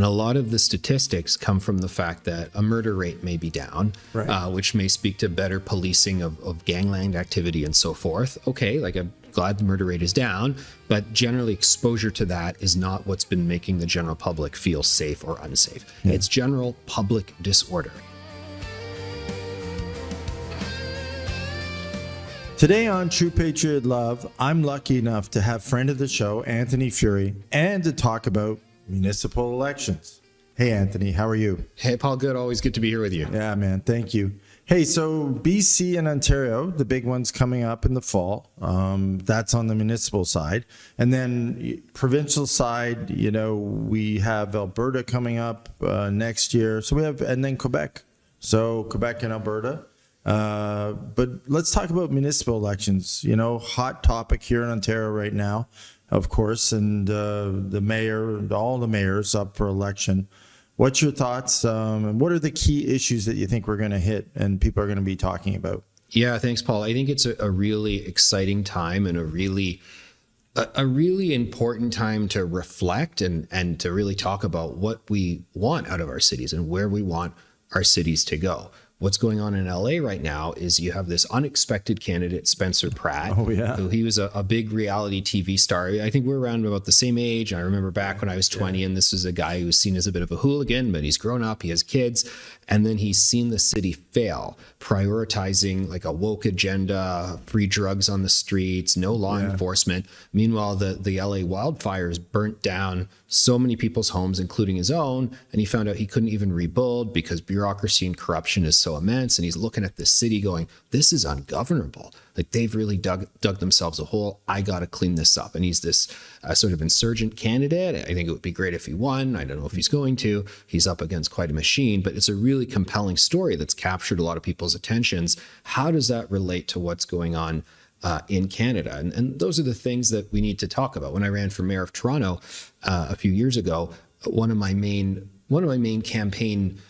And a lot of the statistics come from the fact that a murder rate may be down, which may speak to better policing of gangland activity and so forth. Okay, like I'm glad the murder rate is down, but generally exposure to that is not what's been making the general public feel safe or unsafe. It's general public disorder. Today on True Patriot Love, I'm lucky enough to have friend of the show, Anthony Furey, and to talk about municipal elections. Hey, Anthony, how are you? Hey, Paul, good. Always good to be here with you. Yeah, man. Thank you. Hey, so BC and Ontario, the big one's coming up in the fall. That's on the municipal side. And then provincial side, you know, we have Alberta coming up next year. So we have, and then Quebec. So Quebec and Alberta. But let's talk about municipal elections. You know, hot topic here in Ontario right now, of course, and the mayor, all the mayors up for election. What's your thoughts? And what are the key issues that you think we're going to hit and people are going to be talking about? Yeah, thanks, Paul. I think it's a really exciting time and a really important time to reflect and to really talk about what we want out of our cities and where we want our cities to go. What's going on in LA right now is you have this unexpected candidate, Spencer Pratt. Oh, yeah. Who he was a big reality TV star. I think we're around about the same age. I remember back when I was 20, and this was a guy who was seen as a bit of a hooligan, but he's grown up, he has kids, and then he's seen the city fail, prioritizing like a woke agenda, free drugs on the streets, no law enforcement. Meanwhile, the LA wildfires burnt down so many people's homes, including his own, and he found out he couldn't even rebuild because bureaucracy and corruption is so immense. And he's looking at the city going, this is ungovernable. Like they've really dug themselves a hole. I got to clean this up. And he's this sort of insurgent candidate. I think it would be great if he won. I don't know if he's going to. He's up against quite a machine, but it's a really compelling story that's captured a lot of people's attentions. How does that relate to what's going on in Canada? And those are the things that we need to talk about. When I ran for mayor of Toronto a few years ago, one of my main campaign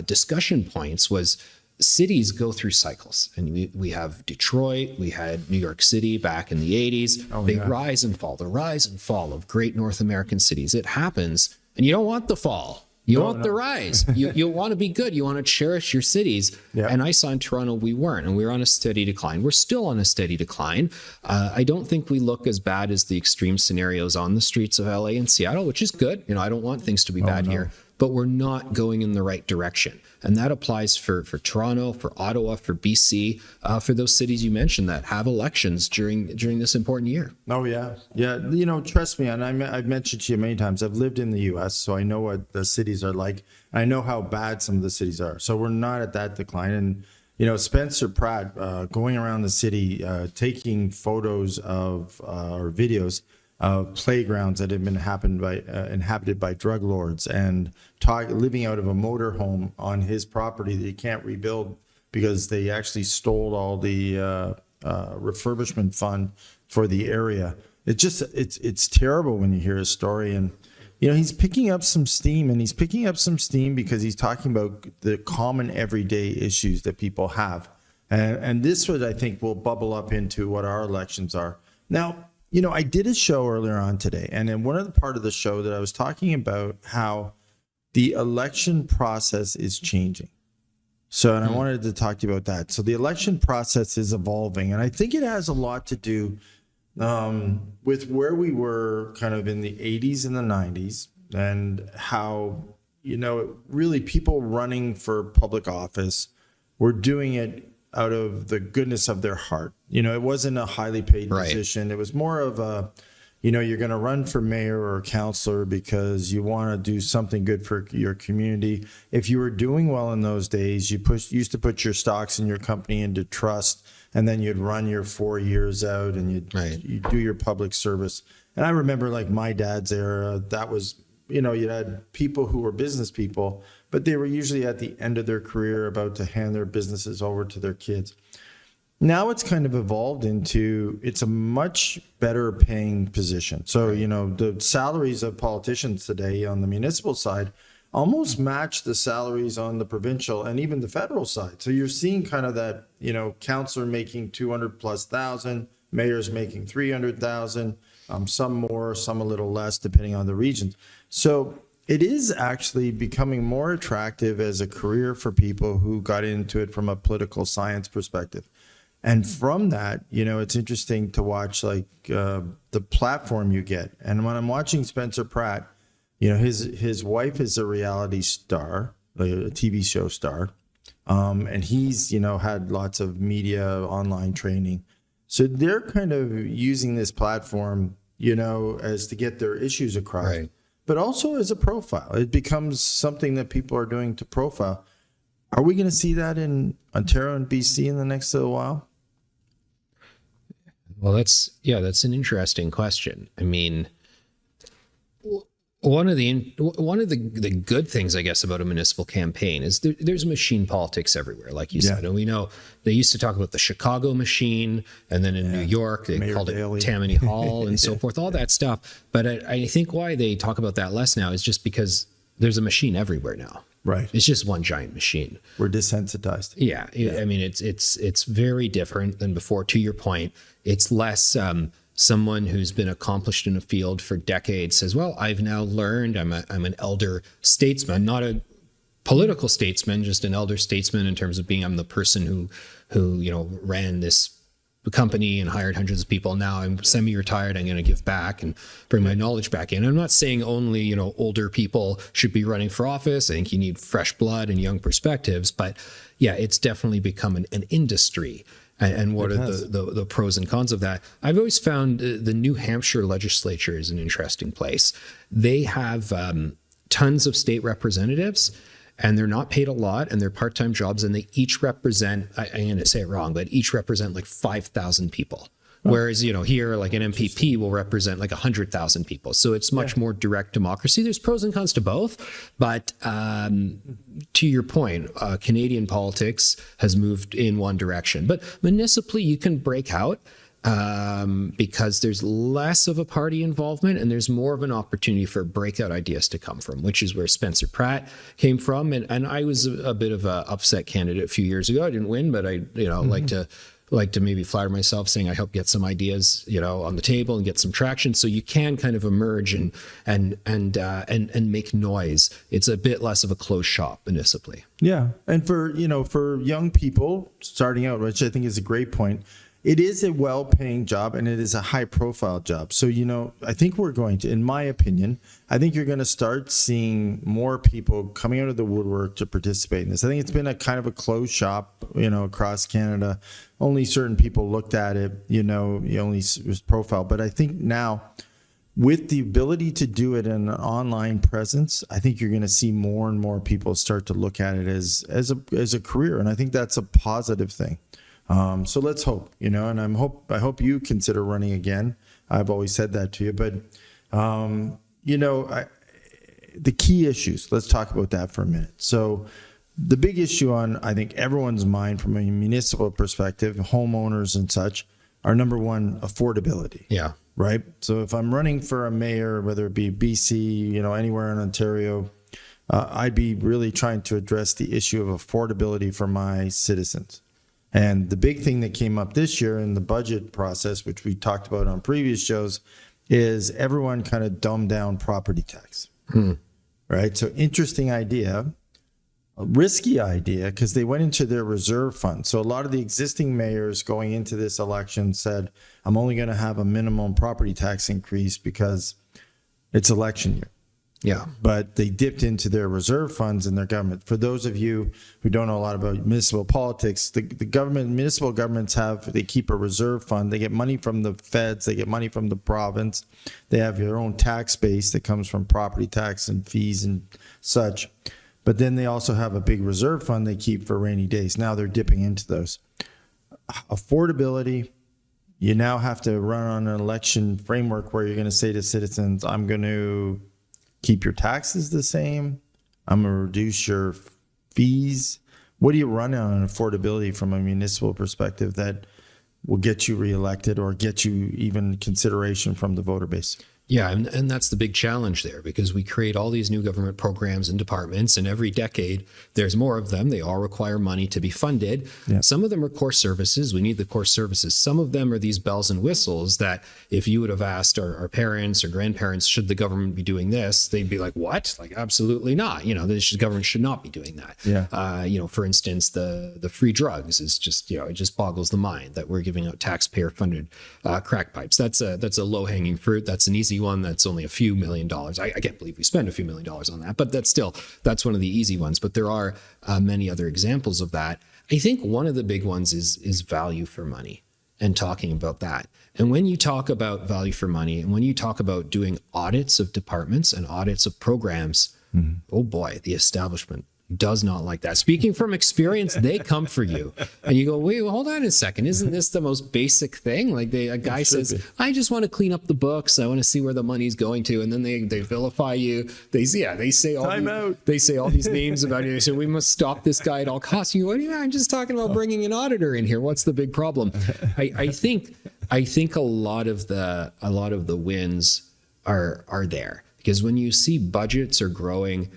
discussion points was cities go through cycles. And we have Detroit, we had New York City back in the 80s. They rise and fall, the rise and fall of great North American cities. It happens, and you don't want the fall. You want the rise. You want to be good. You want to cherish your cities. Yeah. And I saw in Toronto, we weren't, and we were on a steady decline. We're still on a steady decline. I don't think we look as bad as the extreme scenarios on the streets of LA and Seattle, which is good. You know, I don't want things to be bad here, but we're not going in the right direction. And that applies for Toronto, for Ottawa, for BC, for those cities you mentioned that have elections during this important year. Oh, yeah. Yeah. You know, trust me, and I've mentioned to you many times, I've lived in the U.S., so I know what the cities are like. I know how bad some of the cities are. So we're not at that decline. And, you know, Spencer Pratt going around the city, taking photos of or videos of playgrounds that have been inhabited by drug lords, and living out of a motorhome on his property that he can't rebuild because they actually stole all the refurbishment fund for the area. It's terrible when you hear his story. And you know, he's picking up some steam, because he's talking about the common everyday issues that people have, and this I think will bubble up into what our elections are now. You know, I did a show earlier on today, and in one of the part of the show that I was talking about how the election process is changing. So, and I wanted to talk to you about that. So the election process is evolving, and I think it has a lot to do with where we were kind of in the 80s and the 90s, and how, you know, really people running for public office were doing it out of the goodness of their heart. You know, it wasn't a highly paid position. It was more of a, you know, you're going to run for mayor or councillor because you want to do something good for your community. If you were doing well in those days, you used to put your stocks in your company into trust, and then you'd run your 4 years out and you'd do your public service. And I remember, like, my dad's era, that was, you know, you had people who were business people, but they were usually at the end of their career about to hand their businesses over to their kids. Now it's kind of evolved into, it's a much better paying position. So, you know, the salaries of politicians today on the municipal side almost match the salaries on the provincial and even the federal side. So you're seeing kind of that, you know, councillor making 200,000+, mayors making 300,000, some more, some a little less, depending on the regions. So it is actually becoming more attractive as a career for people who got into it from a political science perspective. And from that, it's interesting to watch the platform you get. And when I'm watching Spencer Pratt, his wife is a reality star, a TV show star. And he's, had lots of media online training. So they're kind of using this platform, as to get their issues across, Right. but also as a profile. It becomes something that people are doing to profile. Are we going to see that in Ontario and BC in the next little while? Well, that's an interesting question. I mean, one of the good things, I guess, about a municipal campaign is there's machine politics everywhere, like you said. And we know they used to talk about the Chicago machine, and then in New York they called it Tammany Hall and so forth, all that stuff. But I think why they talk about that less now is just because there's a machine everywhere now. Right. It's just one giant machine. We're desensitized. Yeah. I mean, it's very different than before. To your point, it's less someone who's been accomplished in a field for decades says, well, I've now learned, I'm an elder statesman, not a political statesman, just an elder statesman in terms of I'm the person who ran this company and hired hundreds of people. Now I'm semi-retired. I'm going to give back and bring my knowledge back in. I'm not saying only, older people should be running for office. I think you need fresh blood and young perspectives, but yeah, it's definitely become an industry. And what are the pros and cons of that? I've always found the New Hampshire legislature is an interesting place. They have tons of state representatives, and they're not paid a lot, and they're part-time jobs, and they each represent, I'm going to say it wrong, but each represent like 5,000 people. Whereas, here, like an MPP will represent like 100,000 people. So it's much more direct democracy. There's pros and cons to both. But to your point, Canadian politics has moved in one direction. But municipally, you can break out because there's less of a party involvement and there's more of an opportunity for breakout ideas to come from, which is where Spencer Pratt came from. And I was a bit of an upset candidate a few years ago. I didn't win, but I like to maybe flatter myself saying I hope get some ideas, on the table and get some traction. So you can kind of emerge and make noise. It's a bit less of a closed shop municipally. Yeah. And for young people starting out, which I think is a great point, it is a well-paying job and it is a high-profile job. So, I think we're going to, in my opinion, I think you're going to start seeing more people coming out of the woodwork to participate in this. I think it's been a kind of a closed shop, across Canada. Only certain people looked at it, you only was profile. But I think now, with the ability to do it in an online presence, I think you're going to see more and more people start to look at it as a career. And I think that's a positive thing. So let's hope, and I hope you consider running again. I've always said that to you, but, the key issues, let's talk about that for a minute. So the big issue on, I think, everyone's mind from a municipal perspective, homeowners and such, are number one, affordability. Yeah. Right. So if I'm running for a mayor, whether it be BC, anywhere in Ontario, I'd be really trying to address the issue of affordability for my citizens. And the big thing that came up this year in the budget process, which we talked about on previous shows, is everyone kind of dumbed down property tax. Right? So interesting idea, a risky idea, because they went into their reserve fund. So a lot of the existing mayors going into this election said, I'm only going to have a minimum property tax increase because it's election year. Yeah. But they dipped into their reserve funds in their government. For those of you who don't know a lot about municipal politics, the municipal governments they keep a reserve fund. They get money from the feds. They get money from the province. They have their own tax base that comes from property tax and fees and such. But then they also have a big reserve fund they keep for rainy days. Now they're dipping into those. Affordability. You now have to run on an election framework where you're going to say to citizens, I'm going to keep your taxes the same. I'm going to reduce your fees. What do you run on affordability from a municipal perspective that will get you reelected or get you even consideration from the voter base? Yeah, and that's the big challenge there, because we create all these new government programs and departments, and every decade there's more of them. They all require money to be funded. Yeah. Some of them are core services. We need the core services. Some of them are these bells and whistles that if you would have asked our parents or grandparents, should the government be doing this? They'd be like, what? Like, absolutely not. The government should not be doing that. Yeah. For instance, the free drugs is just, it just boggles the mind that we're giving out taxpayer funded crack pipes. That's a low hanging fruit. That's an easy one. That's only a few $1 million. I can't believe we spend a few $1 million on that, but that's one of the easy ones. But there are many other examples of that. I think one of the big ones is value for money, and talking about that. And when you talk about value for money, and when you talk about doing audits of departments and audits of programs, oh boy, the establishment does not like that. Speaking from experience, they come for you, and you go, wait, well, hold on a second. Isn't this the most basic thing? Like a guy says, I just want to clean up the books. I want to see where the money's going to. And then they vilify you. They say all these names about you. They say, we must stop this guy at all costs. You go, what do you mean? I'm just talking about bringing an auditor in here. What's the big problem? I think a lot of the wins are there, because when you see budgets are growing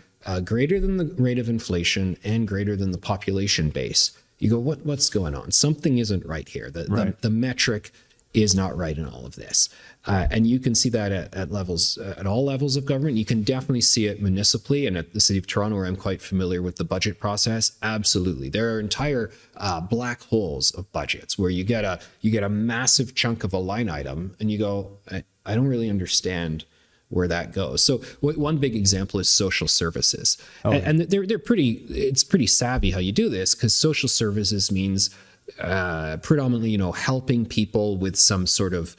greater than the rate of inflation and greater than the population base, you go, what's going on? Something isn't right here. The metric is not right in all of this. And you can see that at all levels of government. You can definitely see it municipally, and at the City of Toronto, where I'm quite familiar with the budget process. Absolutely. There are entire black holes of budgets where you get a massive chunk of a line item and you go, I don't really understand where that goes. So one big example is social services. And it's pretty savvy how you do this, because social services means predominantly, helping people with some sort of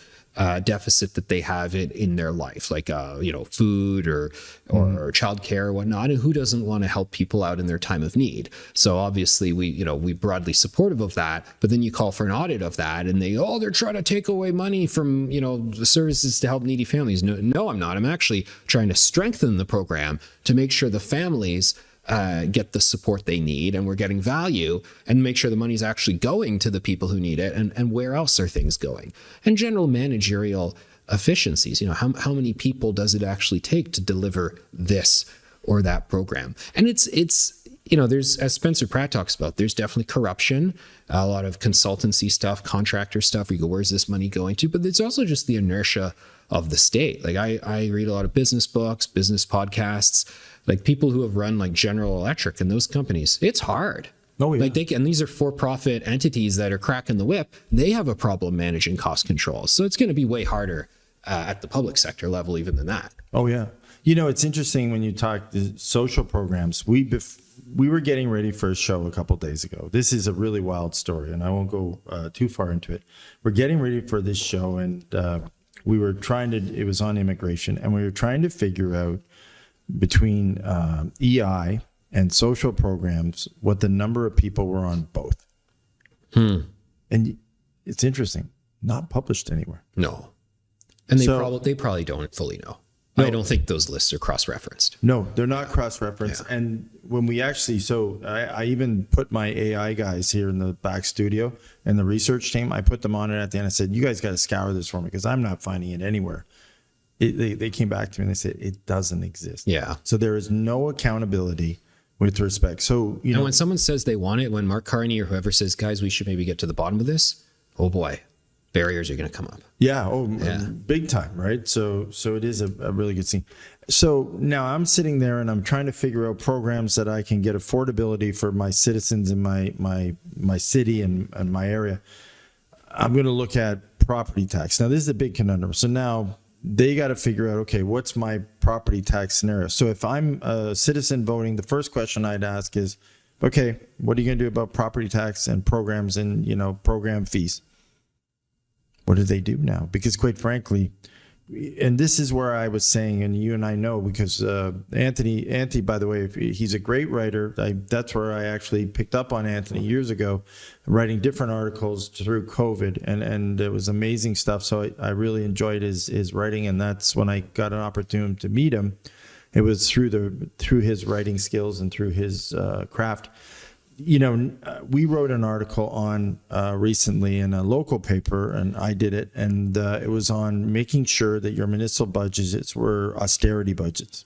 deficit that they have in their life, like food or childcare or whatnot. And who doesn't want to help people out in their time of need? So obviously we broadly supportive of that, but then you call for an audit of that, and they're trying to take away money from the services to help needy families. No, I'm not. I'm actually trying to strengthen the program to make sure the families get the support they need, and we're getting value, and make sure the money's actually going to the people who need it, and where else are things going, and general managerial efficiencies. How many people does it actually take to deliver this or that program? And it's there's, as Spencer Pratt talks about, there's definitely corruption, a lot of consultancy stuff, contractor stuff, where you go, where's this money going to? But it's also just the inertia of the state. Like I read a lot of business books, business podcasts, like people who have run like General Electric and those companies. It's hard. Oh, yeah. And these are for-profit entities that are cracking the whip. They have a problem managing cost control. So it's going to be way harder at the public sector level even than that. Oh, yeah. It's interesting when you talk the social programs. We were getting ready for a show a couple of days ago. This is a really wild story, and I won't go too far into it. We're getting ready for this show, and we were it was on immigration, and we were trying to figure out between EI and social programs what the number of people were on both. And it's interesting, not published anywhere. No. And they probably don't fully know. No. I don't think those lists are cross-referenced. No, they're not cross-referenced. Yeah. And when we actually, I even put my AI guys here in the back studio and the research team, I put them on it at the end. I said, you guys got to scour this for me, because I'm not finding it anywhere. They came back to me and they said, it doesn't exist. Yeah. So there is no accountability with respect. So, and when someone says they want it, when Mark Carney or whoever says, guys, we should maybe get to the bottom of this, oh boy, barriers are going to come up. Yeah. Big time. Right. So it is a really good scene. So now I'm sitting there and I'm trying to figure out programs that I can get affordability for my citizens in my city and my area. I'm going to look at property tax. Now, this is a big conundrum. So now they got to figure out, okay, what's my property tax scenario? So if I'm a citizen voting, the first question I'd ask is, okay, what are you going to do about property tax and programs and, program fees? What do they do now? Because quite frankly, and this is where I was saying, and you and I know, because Anthony, by the way, he's a great writer. That's where I actually picked up on Anthony years ago, writing different articles through COVID, and it was amazing stuff. So I really enjoyed his writing, and that's when I got an opportunity to meet him. It was through his writing skills and through his craft. we wrote an article on recently in a local paper, and I did it, and it was on making sure that your municipal budgets were austerity budgets.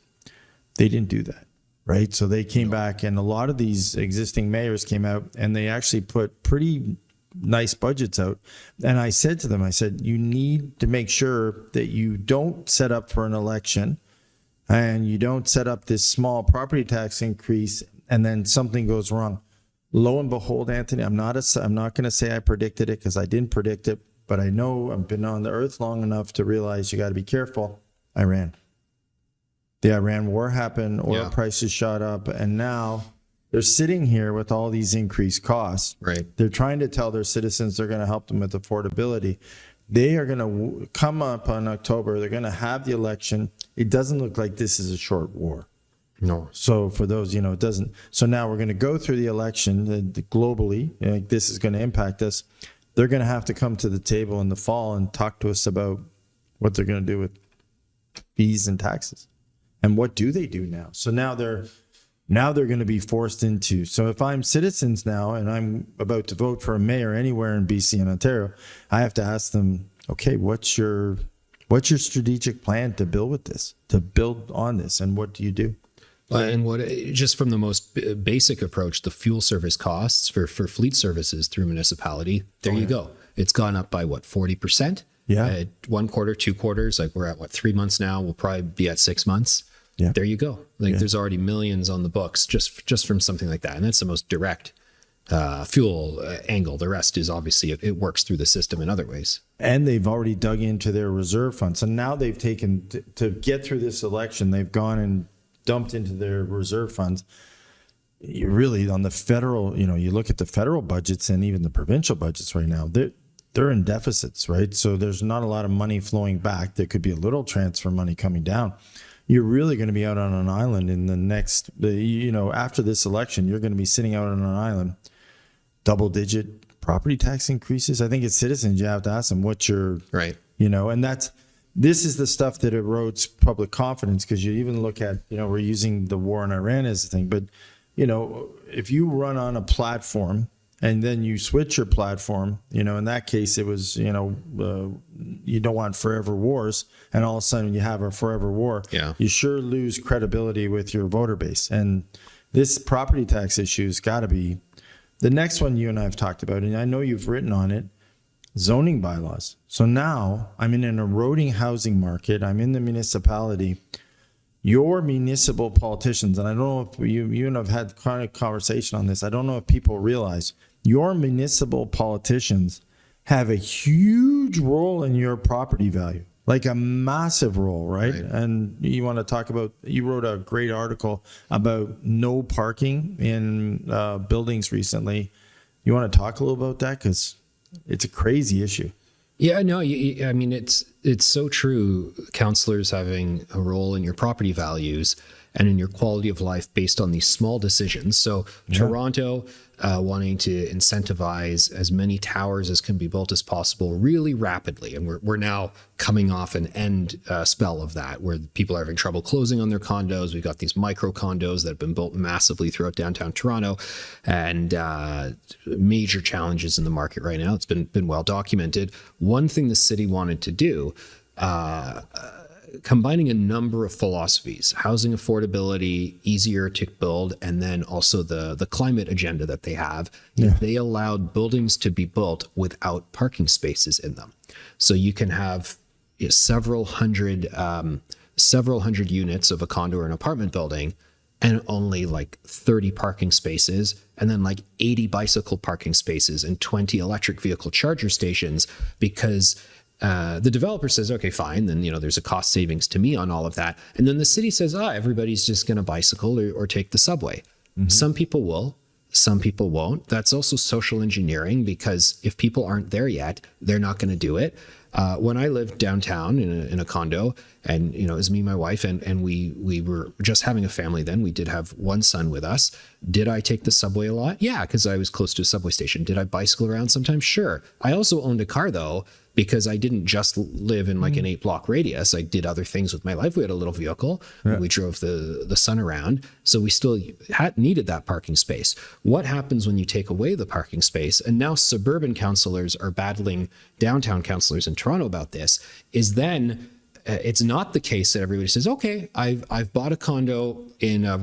They didn't do that, right? So they came back, and a lot of these existing mayors came out, and they actually put pretty nice budgets out. And I said to them, I said, you need to make sure that you don't set up for an election and you don't set up this small property tax increase and then something goes wrong. Lo and behold, Anthony, I'm not going to say I predicted it because I didn't predict it, but I know I've been on the earth long enough to realize you got to be careful. Iran. The Iran war happened, oil prices shot up, and now they're sitting here with all these increased costs. Right. They're trying to tell their citizens they're going to help them with affordability. They are going to come up on October. They're going to have the election. It doesn't look like this is a short war. No. So for those, it doesn't. So now we're going to go through the election globally. This is going to impact us. They're going to have to come to the table in the fall and talk to us about what they're going to do with fees and taxes. And what do they do now? So now they're going to be forced into. So if I'm citizens now and I'm about to vote for a mayor anywhere in BC and Ontario, I have to ask them, okay, what's your strategic plan to build on this, and what do you do? And what, just from the most basic approach, the fuel service costs for fleet services through municipality, there you go. It's gone up by 40%? Yeah. 1 quarter, 2 quarters, like we're at 3 months now. We'll probably be at 6 months. Yeah. There you go. There's already millions on the books just from something like that. And that's the most direct fuel angle. The rest is obviously it works through the system in other ways. And they've already dug into their reserve funds. So now they've taken, to get through this election, they've gone and dumped into their reserve funds. You really, on the federal, you look at the federal budgets and even the provincial budgets right now, they're in deficits, right? So there's not a lot of money flowing back. There could be a little transfer money coming down. You're really going to be out on an island in the next, after this election, you're going to be sitting out on an island, double-digit property tax increases. I think as citizens, you have to ask them what's your, right. And this is the stuff that erodes public confidence, because you even look at, we're using the war in Iran as a thing, but, if you run on a platform and then you switch your platform, in that case, it was, you don't want forever wars, and all of a sudden you have a forever war. Yeah. You sure lose credibility with your voter base. And this property tax issue has got to be the next one you and I have talked about, and I know you've written on it, zoning bylaws. So now I'm in an eroding housing market. I'm in the municipality. Your municipal politicians, and I don't know if you and I've had kind of conversation on this. I don't know if people realize your municipal politicians have a huge role in your property value, like a massive role, right? And you want to talk about, you wrote a great article about no parking in buildings recently. You want to talk a little about that? Because it's a crazy issue. Yeah, no, I mean, it's so true. Councillors having a role in your property values and in your quality of life based on these small decisions. So Toronto wanting to incentivize as many towers as can be built as possible really rapidly. And we're now coming off an end spell of that, where people are having trouble closing on their condos. We've got these micro condos that have been built massively throughout downtown Toronto, and major challenges in the market right now. It's been well documented. One thing the city wanted to do, combining a number of philosophies, housing affordability, easier to build, and then also the climate agenda that they have. They allowed buildings to be built without parking spaces in them. So you can have several hundred units of a condo or an apartment building and only like 30 parking spaces, and then like 80 bicycle parking spaces and 20 electric vehicle charger stations, because the developer says, okay, fine, then there's a cost savings to me on all of that. And then the city says, everybody's just going to bicycle or take the subway. Mm-hmm. Some people will, some people won't. That's also social engineering, because if people aren't there yet, they're not going to do it. When I lived downtown in a condo, and it was me and my wife, and we were just having a family then. We did have one son with us. Did I take the subway a lot? Yeah, because I was close to a subway station. Did I bicycle around sometimes? Sure. I also owned a car though because I didn't just live in like an 8-block radius. I did other things with my life. We had a little vehicle. Yeah. We drove the son around. So we still needed that parking space. What happens when you take away the parking space? And now suburban councillors are battling downtown councillors in Toronto about this, is then it's not the case that everybody says, okay, I've bought a condo in a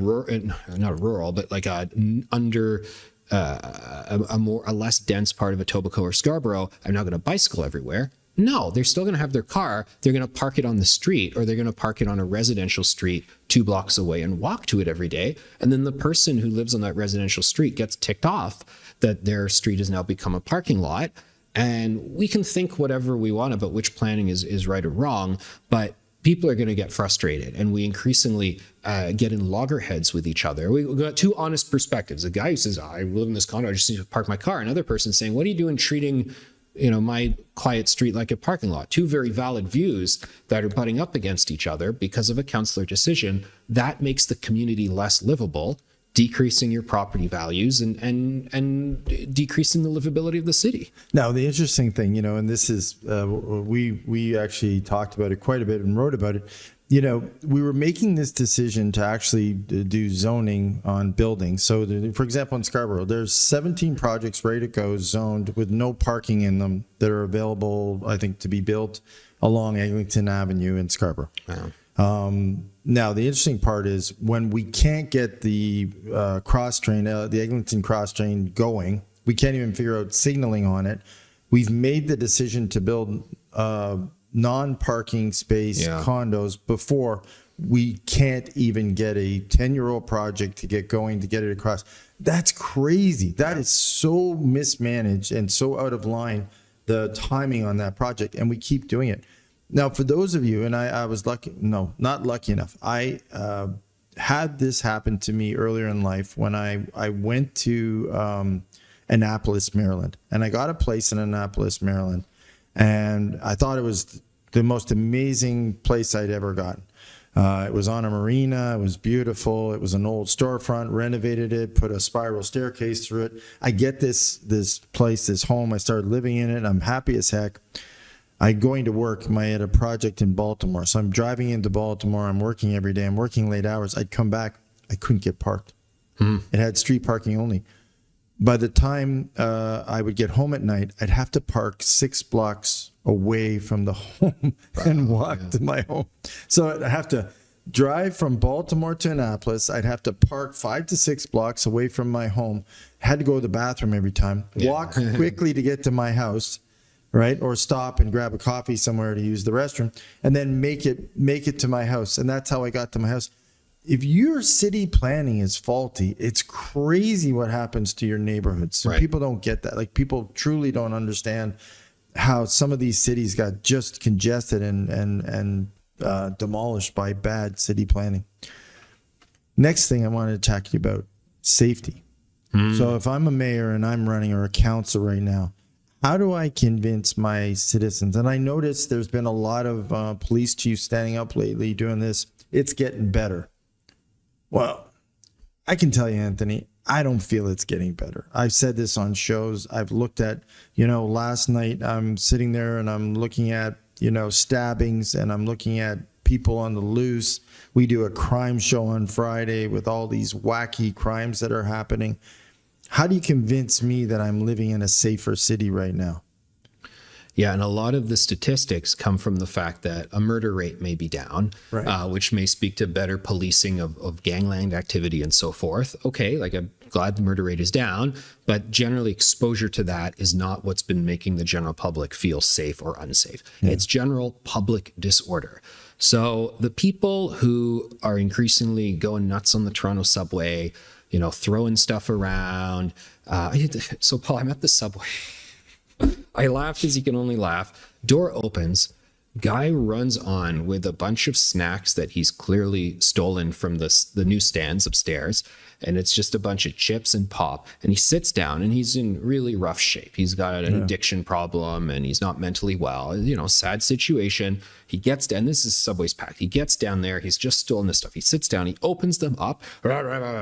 not rural, but like under a less dense part of Etobicoke or Scarborough. I'm now going to bicycle everywhere. No, they're still going to have their car. They're going to park it on the street, or they're going to park it on a residential street 2 blocks away and walk to it every day. And then the person who lives on that residential street gets ticked off that their street has now become a parking lot. And we can think whatever we want about which planning is right or wrong, but people are going to get frustrated, and we increasingly get in loggerheads with each other. We've got two honest perspectives. A guy who says, I live in this condo, I just need to park my car. Another person saying, what are you doing treating my quiet street like a parking lot? Two very valid views that are butting up against each other because of a councillor decision. That makes the community less livable, decreasing your property values and decreasing the livability of the city. Now, the interesting thing, and this is, we actually talked about it quite a bit and wrote about it. We were making this decision to actually do zoning on buildings. So, for example, in Scarborough, there's 17 projects ready to go, zoned with no parking in them, that are available, I think, to be built along Eglinton Avenue in Scarborough. Wow. Now, the interesting part is when we can't get the cross train, the Eglinton cross train going, we can't even figure out signaling on it. We've made the decision to build non-parking space condos before we can't even get a 10-year-old project to get going, to get it across. That's crazy. That is so mismanaged and so out of line, the timing on that project, and we keep doing it. Now, for those of you, and I was lucky, no, not lucky enough. I had this happen to me earlier in life when I went to Annapolis, Maryland, and I got a place in Annapolis, Maryland, and I thought it was the most amazing place I'd ever gotten. It was on a marina. It was beautiful. It was an old storefront, renovated it, put a spiral staircase through it. I get this place, this home. I started living in it. I'm happy as heck. I'm going to work. I had a project in Baltimore. So I'm driving into Baltimore. I'm working every day. I'm working late hours. I'd come back. I couldn't get parked. It had street parking only. By the time I would get home at night, I'd have to park 6 blocks away from the home and walk to my home. So I'd have to drive from Baltimore to Annapolis. I'd have to park 5 to 6 blocks away from my home. Had to go to the bathroom every time. Walk quickly to get to my house. Right? Or stop and grab a coffee somewhere to use the restroom, and then make it to my house. And that's how I got to my house. If your city planning is faulty, it's crazy what happens to your neighborhoods. So people don't get that. Like, people truly don't understand how some of these cities got just congested and demolished by bad city planning. Next thing I wanted to talk to you about, safety. So if I'm a mayor and I'm running, or a council right now, how do I convince my citizens? And I noticed there's been a lot of police chiefs standing up lately doing this. It's getting better. Well, I can tell you, Anthony, I don't feel it's getting better. I've said this on shows. I've looked at, last night I'm sitting there and I'm looking at, stabbings, and I'm looking at people on the loose. We do a crime show on Friday with all these wacky crimes that are happening. How do you convince me that I'm living in a safer city right now? Yeah, and a lot of the statistics come from the fact that a murder rate may be down, which may speak to better policing of gangland activity and so forth. Okay, like, I'm glad the murder rate is down, but generally exposure to that is not what's been making the general public feel safe or unsafe. It's general public disorder. So the people who are increasingly going nuts on the Toronto subway, throwing stuff around. So, Paul, I'm at the subway. I laughed as you can only laugh. Door opens. Guy runs on with a bunch of snacks that he's clearly stolen from the newsstands upstairs. And it's just a bunch of chips and pop. And he sits down, and he's in really rough shape. He's got an addiction problem, and he's not mentally well. Sad situation. He gets down. This is Subway's packed. He gets down there. He's just stolen this stuff. He sits down. He opens them up,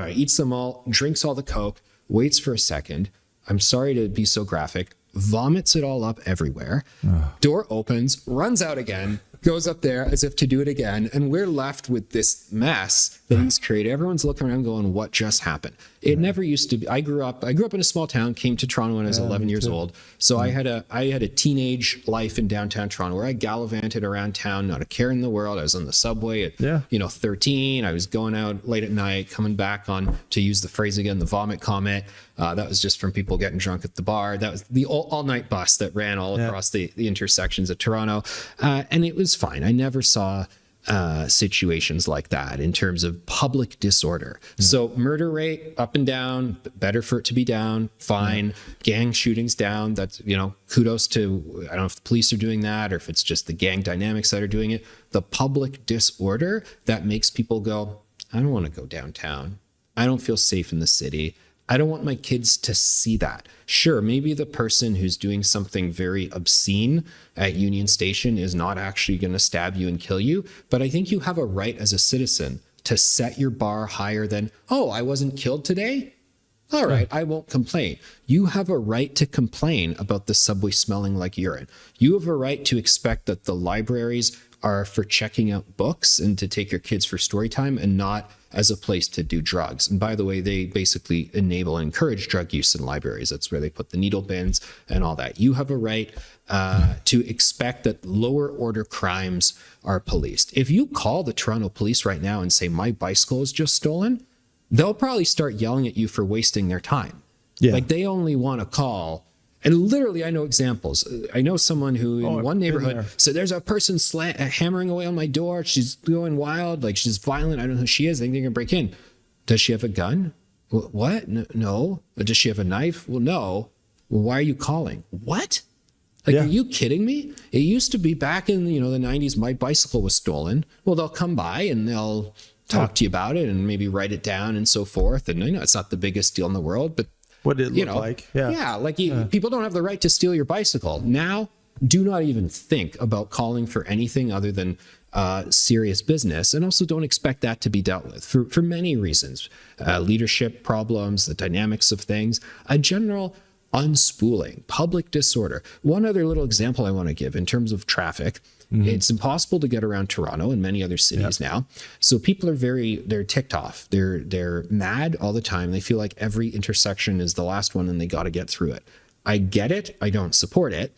eats them all, drinks all the Coke, waits for a second. I'm sorry to be so graphic. vomits it all up everywhere. Door opens, runs out again, goes up there as if to do it again. And we're left with this mess that he's created. Everyone's looking around going, what just happened? It never used to be. I grew up in a small town, came to Toronto when I was 11 years old. So I had a teenage life in downtown Toronto where I gallivanted around town, not a care in the world. I was on the subway at 13. I was going out late at night, coming back on, to use the phrase again, the vomit comment. That was just from people getting drunk at the bar. That was the all-night bus that ran all across the intersections of Toronto. And it was fine. I never saw situations like that in terms of public disorder. So murder rate up and down, better for it to be down, fine. Gang shootings down. That's, kudos to, I don't know if the police are doing that or if it's just the gang dynamics that are doing it. The public disorder that makes people go, I don't want to go downtown. I don't feel safe in the city. I don't want my kids to see that. Sure, maybe the person who's doing something very obscene at Union Station is not actually going to stab you and kill you, but I think you have a right as a citizen to set your bar higher than, oh, I wasn't killed today? All right, I won't complain. You have a right to complain about the subway smelling like urine. You have a right to expect that the libraries are for checking out books and to take your kids for story time and not as a place to do drugs. And by the way, they basically enable and encourage drug use in libraries. That's where they put the needle bins and all that. You have a right to expect that lower order crimes are policed. If you call the Toronto police right now and say, my bicycle is just stolen, they'll probably start yelling at you for wasting their time. Like they only want to call. And literally, I know examples. I know someone who in one neighborhood said, there's a person hammering away on my door. She's going wild. Like, she's violent. I don't know who she is. I think they're going to break in. Does she have a gun? What? No. Does she have a knife? Well, no. Well, why are you calling? What? Like, are you kidding me? It used to be back in, the 90s, my bicycle was stolen. Well, they'll come by and they'll talk to you about it and maybe write it down and so forth. And I know it's not the biggest deal in the world, but what did it look like? People don't have the right to steal your bicycle. Now, do not even think about calling for anything other than serious business. And also don't expect that to be dealt with for many reasons. Leadership problems, the dynamics of things, a general unspooling, public disorder. One other little example I want to give in terms of traffic. It's impossible to get around Toronto and many other cities now. So people are they're ticked off. They're mad all the time. They feel like every intersection is the last one and they got to get through it. I get it. I don't support it.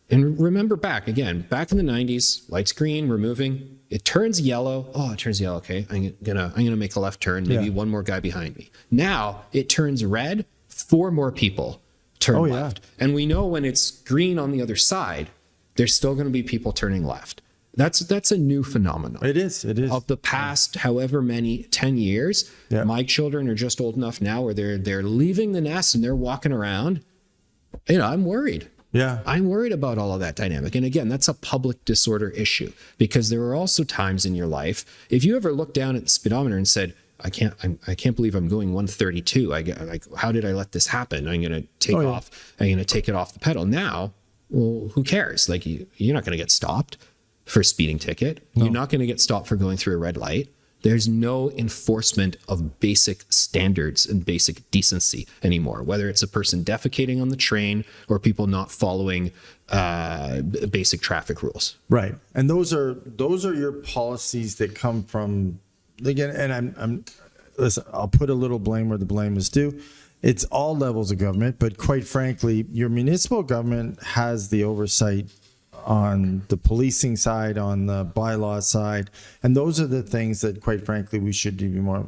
And remember back in the 90s, lights green, we're moving. It turns yellow. Oh, it turns yellow. Okay. I'm gonna make a left turn. Maybe one more guy behind me. Now it turns red. 4 more people turn left. And we know when it's green on the other side, there's still going to be people turning left. That's a new phenomenon. It is. Of the past, however many, 10 years. My children are just old enough now where they're leaving the nest and they're walking around. I'm worried. I'm worried about all of that dynamic. And again, that's a public disorder issue because there are also times in your life, if you ever looked down at the speedometer and said, I can't believe I'm going 132. How did I let this happen? I'm going to take off. I'm going to take it off the pedal. Now, well, who cares? Like, you're not going to get stopped for a speeding ticket. No. You're not going to get stopped for going through a red light. There's no enforcement of basic standards and basic decency anymore, whether it's a person defecating on the train or people not following basic traffic rules. Right. And those are your policies that come from, again, and listen, I'll put a little blame where the blame is due. It's all levels of government, but quite frankly, your municipal government has the oversight on the policing side, on the bylaws side. And those are the things that, quite frankly, we should do more.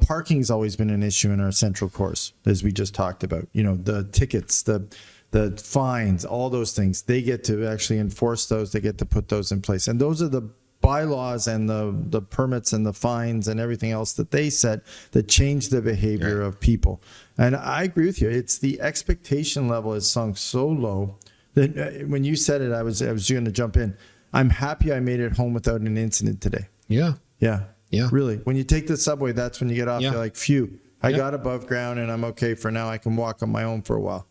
Parking's always been an issue in our central course, as we just talked about. The tickets, the fines, all those things, they get to actually enforce those. They get to put those in place. And those are the bylaws and the permits and the fines and everything else that they set that change the behavior of people. And I agree with you. It's the expectation level has sunk so low that when you said it, I was going to jump in. I'm happy I made it home without an incident today. Yeah. Really. When you take the subway, that's when you get off. You're like, phew, I got above ground and I'm okay for now. I can walk on my own for a while.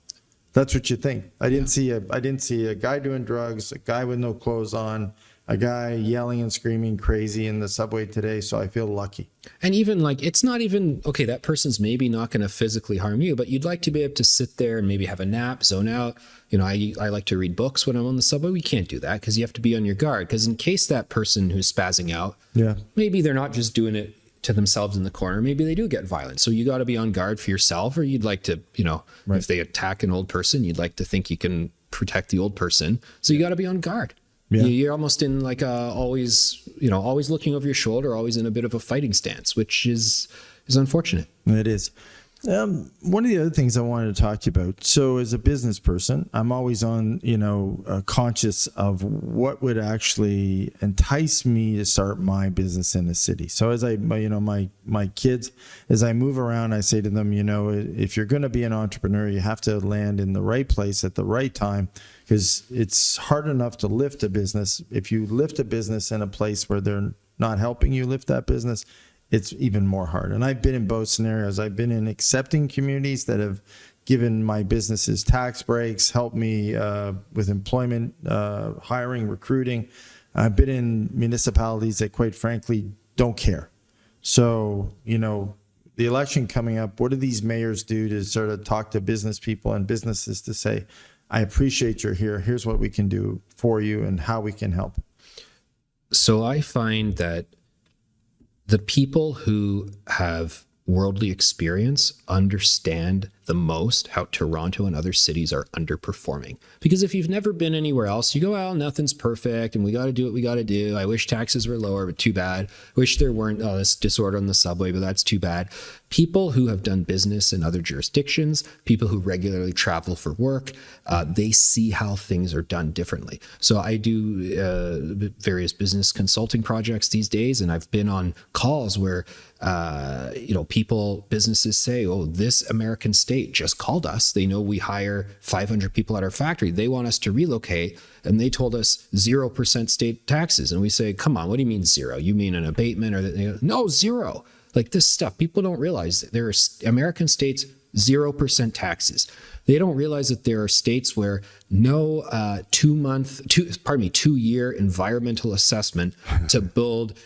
That's what you think. I didn't see a guy doing drugs, a guy with no clothes on. a guy yelling and screaming crazy in the subway today, so I feel lucky. And even like, it's not even, okay, that person's maybe not going to physically harm you, but you'd like to be able to sit there and maybe have a nap, zone out. You know, I like to read books when I'm on the subway. We can't do that because you have to be on your guard. Because in case that person who's spazzing out, maybe they're not just doing it to themselves in the corner. Maybe they do get violent. So you got to be on guard for yourself, or you'd like to, you know, if they attack an old person, you'd like to think you can protect the old person. So you got to be on guard. Yeah. You're almost in like always looking over your shoulder, always in a bit of a fighting stance, which is unfortunate. It is. One of the other things I wanted to talk to you about. So as a business person, I'm always on, conscious of what would actually entice me to start my business in a city. So as my kids, as I move around, I say to them, if you're going to be an entrepreneur, you have to land in the right place at the right time, because it's hard enough to lift a business. If you lift a business in a place where they're not helping you lift that business, it's even more hard. And I've been in both scenarios. I've been in accepting communities that have given my businesses tax breaks, helped me with employment, hiring, recruiting. I've been in municipalities that, quite frankly, don't care. So, the election coming up, what do these mayors do to sort of talk to business people and businesses to say, I appreciate you're here. Here's what we can do for you and how we can help? So I find that the people who have worldly experience understand the most how Toronto and other cities are underperforming. Because if you've never been anywhere else, you go, well, nothing's perfect and we got to do what we got to do. I wish taxes were lower, but too bad. Wish there weren't this disorder on the subway, but that's too bad. People who have done business in other jurisdictions, people who regularly travel for work, they see how things are done differently. So I do various business consulting projects these days, and I've been on calls where businesses say, oh, this American state just called us. They know we hire 500 people at our factory. They want us to relocate. And they told us 0% state taxes. And we say, come on, what do you mean zero? You mean an abatement? Or they go, no, zero. Like this stuff, people don't realize that there are American states, 0% taxes. They don't realize that there are states where no 2-year environmental assessment to build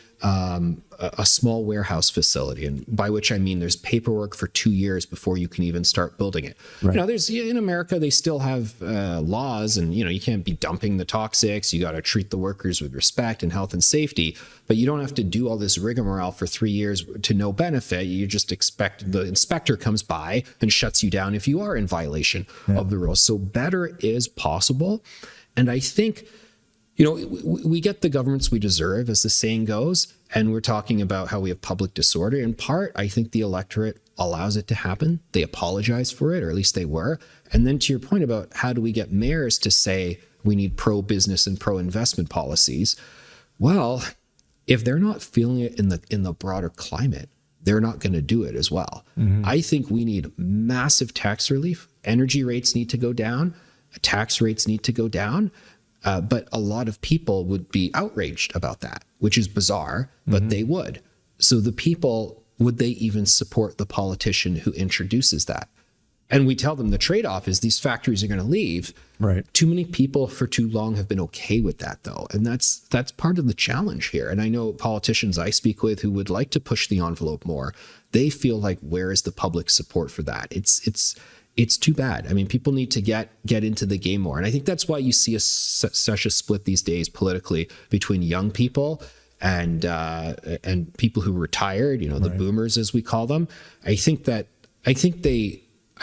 a small warehouse facility, and by which I mean there's paperwork for 2 years before you can even start building it. Right. There's in America they still have laws, and you can't be dumping the toxics. You got to treat the workers with respect and health and safety, but you don't have to do all this rigmarole for 3 years to no benefit. You just expect the inspector comes by and shuts you down if you are in violation of the rules. So better is possible, and I think. We get the governments we deserve, as the saying goes, and we're talking about how we have public disorder. In part, I think the electorate allows it to happen. They apologize for it, or at least they were. And then to your point about how do we get mayors to say we need pro-business and pro-investment policies, well, if they're not feeling it in the broader climate, they're not going to do it as well. Mm-hmm. I think we need massive tax relief. Energy rates need to go down. Tax rates need to go down. But a lot of people would be outraged about that, which is bizarre, but they would. So the people, would they even support the politician who introduces that? And we tell them the trade-off is these factories are going to leave. Right. Too many people for too long have been okay with that, though. And that's part of the challenge here. And I know politicians I speak with who would like to push the envelope more. They feel like, where is the public support for that? It's too bad. I mean, people need to get into the game more. And I think that's why you see such a split these days politically between young people and people who retired, the boomers, as we call them. I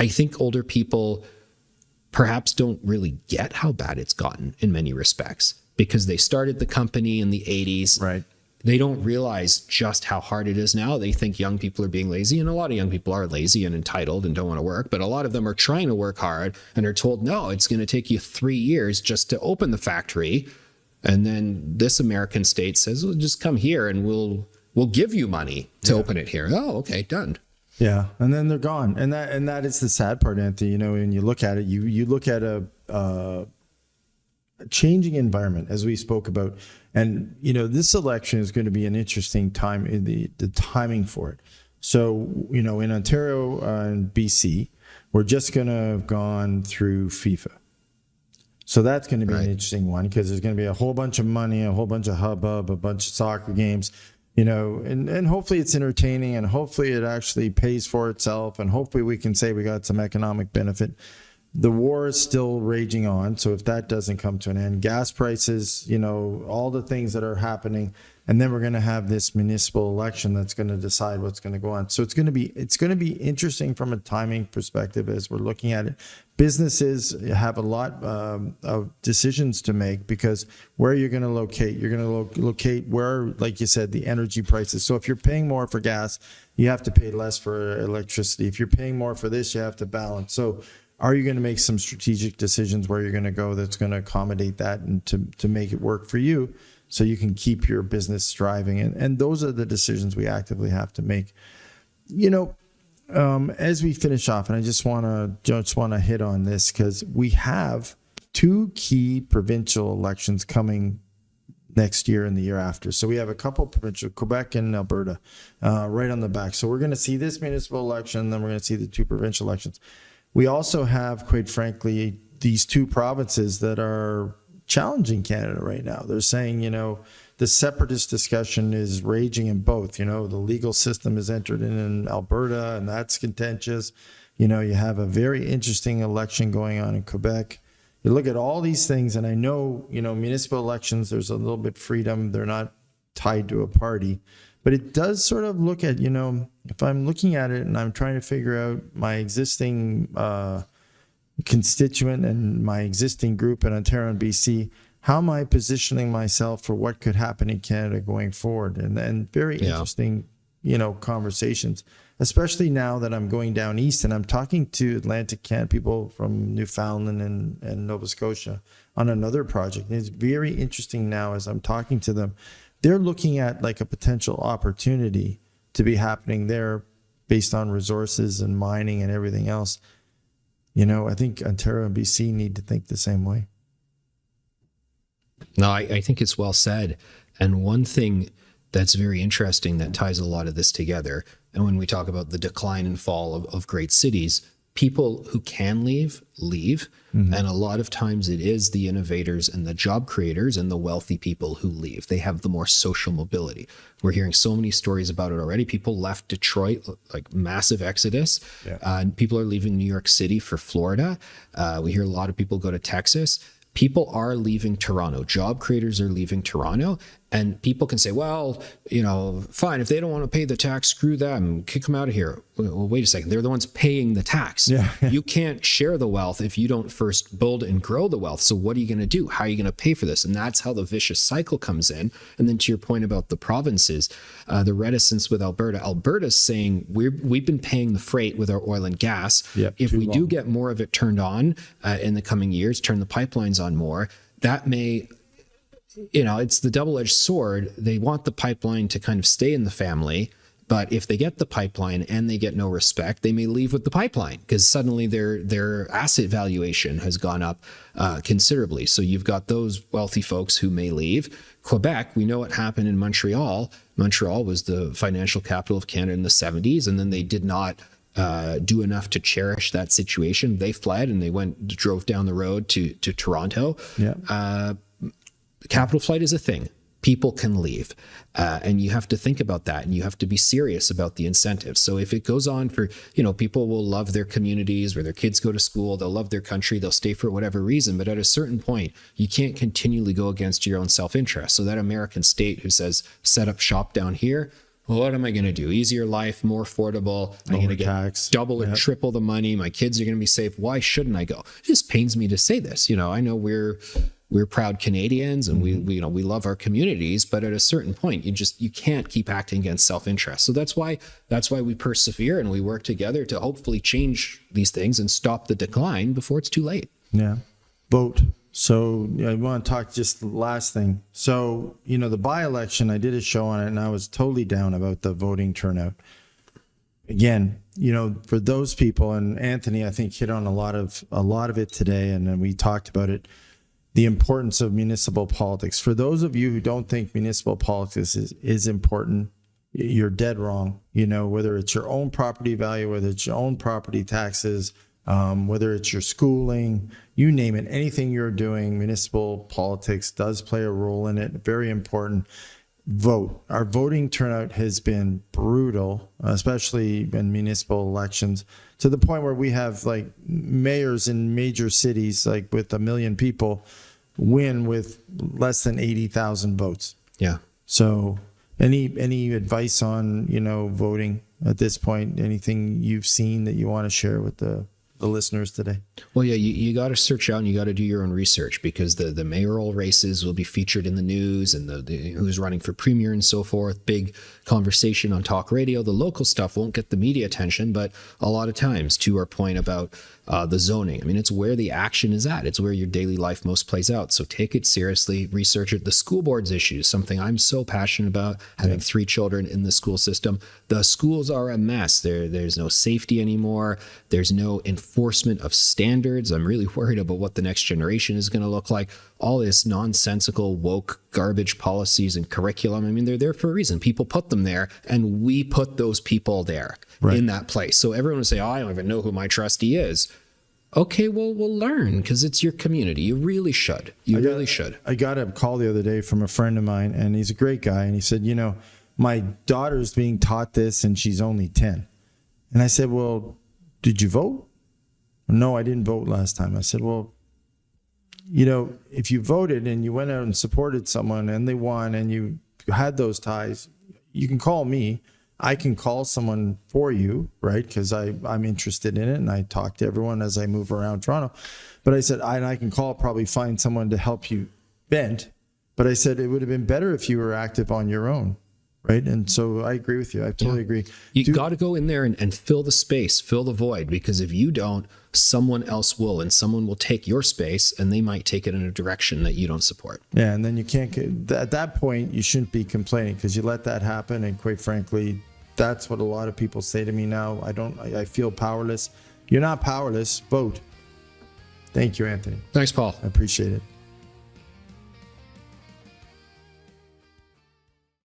think older people perhaps don't really get how bad it's gotten in many respects because they started the company in the 80s. Right. They don't realize just how hard it is now. They think young people are being lazy, and a lot of young people are lazy and entitled and don't want to work, but a lot of them are trying to work hard and are told, no, it's going to take you 3 years just to open the factory. And then this American state says, well, just come here and we'll give you money to open it here. Oh, okay, done. Yeah, and then they're gone. And that is the sad part, Anthony. When you look at it, you look at a changing environment, as we spoke about. And, this election is going to be an interesting time in the timing for it. So, in Ontario and BC, we're just going to have gone through FIFA. So that's going to be an interesting one, because there's going to be a whole bunch of money, a whole bunch of hubbub, a bunch of soccer games, and hopefully it's entertaining, and hopefully it actually pays for itself, and hopefully we can say we got some economic benefit. The war is still raging on. So if that doesn't come to an end, gas prices, all the things that are happening, and then we're going to have this municipal election that's going to decide what's going to go on. So it's going to be interesting from a timing perspective as we're looking at it. Businesses have a lot of decisions to make, because where you're going to locate, you're going to locate where, like you said, the energy prices. So if you're paying more for gas, you have to pay less for electricity. If you're paying more for this, you have to balance. So are you going to make some strategic decisions where you're going to go that's going to accommodate that and to make it work for you, so you can keep your business striving? And those are the decisions we actively have to make. As we finish off, and I just want to hit on this, because we have 2 key provincial elections coming next year and the year after. So we have a couple provincial, Quebec and Alberta, right on the back. So we're going to see this municipal election, then we're going to see the 2 provincial elections. We also have, quite frankly, these 2 provinces that are challenging Canada right now. They're saying, the separatist discussion is raging in both. The legal system is entered in Alberta, and that's contentious. You have a very interesting election going on in Quebec. You look at all these things, and I know, municipal elections, there's a little bit freedom. They're not tied to a party. But it does sort of look at, if I'm looking at it and I'm trying to figure out my existing constituent and my existing group in Ontario and BC, how am I positioning myself for what could happen in Canada going forward? And very interesting, conversations, especially now that I'm going down east and I'm talking to Atlantic Canada people from Newfoundland and Nova Scotia on another project. And it's very interesting now as I'm talking to them. They're looking at like a potential opportunity to be happening there based on resources and mining and everything else. I think Ontario and BC need to think the same way. No, I think it's well said. And one thing that's very interesting that ties a lot of this together, and when we talk about the decline and fall of great cities, people who can leave. Mm-hmm. And a lot of times it is the innovators and the job creators and the wealthy people who leave. They have the more social mobility. We're hearing so many stories about it already. People left Detroit, like massive exodus. Yeah. People are leaving New York City for Florida. We hear a lot of people go to Texas. People are leaving Toronto. Job creators are leaving Toronto. And people can say, well, fine, if they don't want to pay the tax, screw them, kick them out of here. Well, wait a second. They're the ones paying the tax. Yeah. You can't share the wealth if you don't first build and grow the wealth. So what are you going to do? How are you going to pay for this? And that's how the vicious cycle comes in. And then to your point about the provinces, the reticence with Alberta, Alberta's saying we've been paying the freight with our oil and gas. Yep, if we do get more of it turned on in the coming years, turn the pipelines on more, that may... it's the double-edged sword. They want the pipeline to kind of stay in the family, but if they get the pipeline and they get no respect, they may leave with the pipeline because suddenly their asset valuation has gone up considerably. So you've got those wealthy folks who may leave. Quebec, we know what happened in Montreal. Montreal was the financial capital of Canada in the 70s, and then they did not do enough to cherish that situation. They fled and they drove down the road to Toronto. Yeah. Capital flight is a thing. People can leave. And you have to think about that, and you have to be serious about the incentives. So if it goes on for, people will love their communities where their kids go to school, they'll love their country, they'll stay for whatever reason. But at a certain point, you can't continually go against your own self-interest. So that American state who says, set up shop down here, well, what am I going to do? Easier life, more affordable. I'm going to get double or triple the money. My kids are going to be safe. Why shouldn't I go? It just pains me to say this. I know we're proud Canadians and we love our communities, but at a certain point, you can't keep acting against self-interest. So that's why we persevere and we work together to hopefully change these things and stop the decline before it's too late. Yeah. Vote. So I want to talk just the last thing. So, the by-election, I did a show on it and I was totally down about the voting turnout. Again, for those people, and Anthony, I think hit on a lot of it today, and then we talked about it, the importance of municipal politics. For those of you who don't think municipal politics is important, you're dead wrong. Whether it's your own property value, whether it's your own property taxes, whether it's your schooling, you name it, anything you're doing, municipal politics does play a role in it. Very important. Vote. Our voting turnout has been brutal, especially in municipal elections, to the point where we have like mayors in major cities, like with 1 million people, win with less than 80,000 votes. Yeah. So any advice on, voting at this point? Anything you've seen that you want to share with the listeners today? Well, yeah, you got to search out and you got to do your own research, because the mayoral races will be featured in the news, and the who's running for premier and so forth. Big conversation on talk radio. The local stuff won't get the media attention, but a lot of times, to our point about the zoning, I mean, it's where the action is at. It's where your daily life most plays out. So take it seriously, research it. The school board's issues, something I'm so passionate about, having 3 children in the school system. The schools are a mess. There's no safety anymore. There's no enforcement of standards. I'm really worried about what the next generation is going to look like. All this nonsensical, woke, garbage policies and curriculum. I mean, they're there for a reason. People put them there, and we put those people there in that place. So everyone will say, oh, I don't even know who my trustee is. Okay, well, we'll learn, because it's your community. You really should. You really should. I got a call the other day from a friend of mine, and he's a great guy. And he said, my daughter's being taught this, and she's only 10. And I said, well, did you vote? No, I didn't vote last time. I said, well, if you voted and you went out and supported someone and they won and you had those ties, you can call me. I can call someone for you, right? Because I'm interested in it, and I talk to everyone as I move around Toronto. But I said, I can probably find someone to help you vent. But I said, it would have been better if you were active on your own, right? And so I agree with you. I totally agree. You got to go in there and fill the space, fill the void, because if you don't, someone else will, and someone will take your space, and they might take it in a direction that you don't support. Yeah, and then you can't, at that point, you shouldn't be complaining, because you let that happen. And quite frankly, that's what a lot of people say to me now. I feel powerless. You're not powerless. Vote. Thank you, Anthony. Thanks, Paul. I appreciate it.